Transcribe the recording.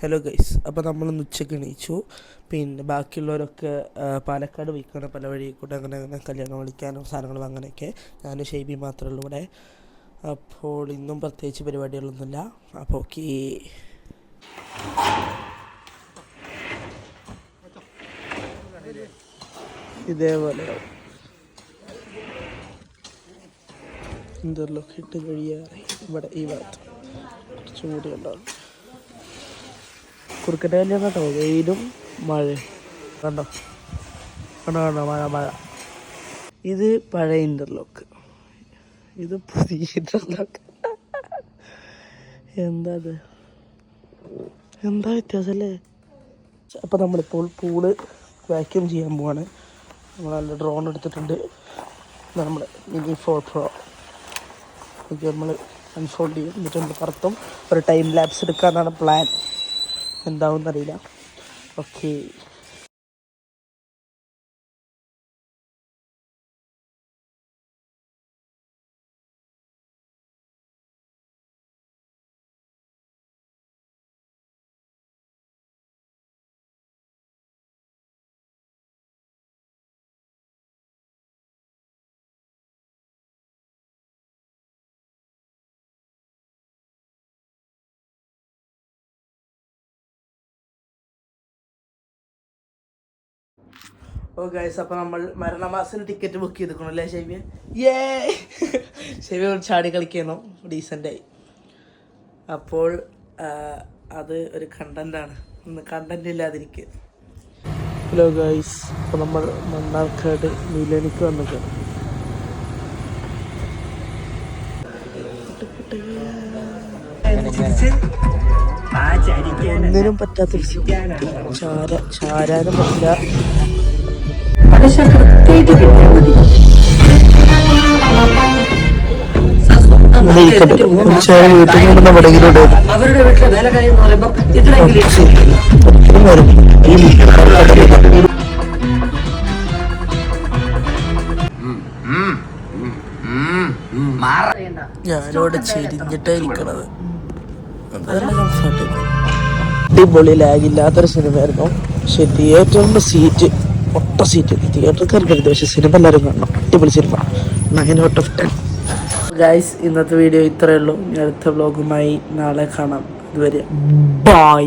Hello guys, അപ്പോൾ നമ്മളൊന്ന് ഉച്ചയ്ക്ക് എണീച്ചു. പിന്നെ ബാക്കിയുള്ളവരൊക്കെ പാലക്കാട് പോയിക്കാണ് പല വഴി കൂടെ അങ്ങനെ കല്യാണം വിളിക്കാനും സാധനങ്ങളും അങ്ങനെയൊക്കെ. ഞാനും ഷെയ്ബി മാത്രമേ ഉള്ളൂ ഇവിടെ. അപ്പോൾ ഇന്നും പ്രത്യേകിച്ച് പരിപാടികളൊന്നുമില്ല. അപ്പോൾ ഓക്കേ, ഇതേപോലെ ഇന്റർലോക്ക് ഇട്ട് കഴിയാറ് ഇവിടെ ഈ ഭാഗത്ത് കുറച്ചും കൂടി ഉണ്ടാവും. കുറുക്കൻ്റെ കല്യാണം കേട്ടോ, വെയിലും മഴയും കണ്ടോ കണ്ടോ കണ്ടോ മഴ. ഇത് പഴയ ഇൻ്റർലോക്ക്, ഇത് പുതിയ ഇൻ്റർലോക്ക്. എന്താ വ്യത്യാസം അല്ലേ? അപ്പം നമ്മളിപ്പോൾ പൂള് വാക്യൂം ചെയ്യാൻ പോവാണ്. നമ്മൾ നല്ല ഡ്രോൺ എടുത്തിട്ടുണ്ട്. നമ്മൾ മിനി 4 Pro ഇത് നമ്മൾ അൺഫോൾഡ് ചെയ്യും, എന്നിട്ട് നമ്മൾ പുറത്തും ഒരു ടൈം ലാപ്സ് എടുക്കാമെന്നാണ് പ്ലാൻ. എന്താവും എന്നറിയില്ല. ഓക്കെ, ഓ ഗൈസ്, അപ്പോൾ നമ്മൾ മരണമാസത്തിന് ടിക്കറ്റ് ബുക്ക് ചെയ്തിരിക്കണം അല്ലേ ഷെയ്ബിയ? ഷെയ്ബിയ ചാടി കളിക്കണം ഡീസൻ്റായി. അപ്പോൾ അത് ഒരു കണ്ടൻ്റാണ്, ഇന്ന് കണ്ടൻ്റ് ഇല്ലാതിരിക്കുക. ഹലോ ഗൈസ്, അപ്പോൾ നമ്മൾ മണ്ണാർക്കാട് മിലനിക്ക് വന്നിട്ടാണ്. ഒന്നിനും പറ്റാത്തൊരു ചാരാനും പറ്റില്ല. അവരുടെ വീട്ടിലെ വേല കാര്യം എന്ന് പറയുമ്പോൾ ഞാനിവിടെ ചെരിഞ്ഞിട്ടായിരിക്കണത്. അടിപൊളി ലാഗില്ലാത്തൊരു സിനിമയായിരുന്നു. പക്ഷെ തിയേറ്ററിന്റെ സീറ്റ് ഒട്ട സീറ്റ് തിയേറ്റർക്കാർക്കരുത്, പക്ഷെ സിനിമ എല്ലാവരും കാണണം. അടിപൊളി സിനിമ, 9/10. ഗൈസ്, ഇന്നത്തെ വീഡിയോ ഇത്രയേ ഉള്ളൂ. അടുത്ത വ്ലോഗുമായി നാളെ കാണാം. ഇതുവരെ ബൈ.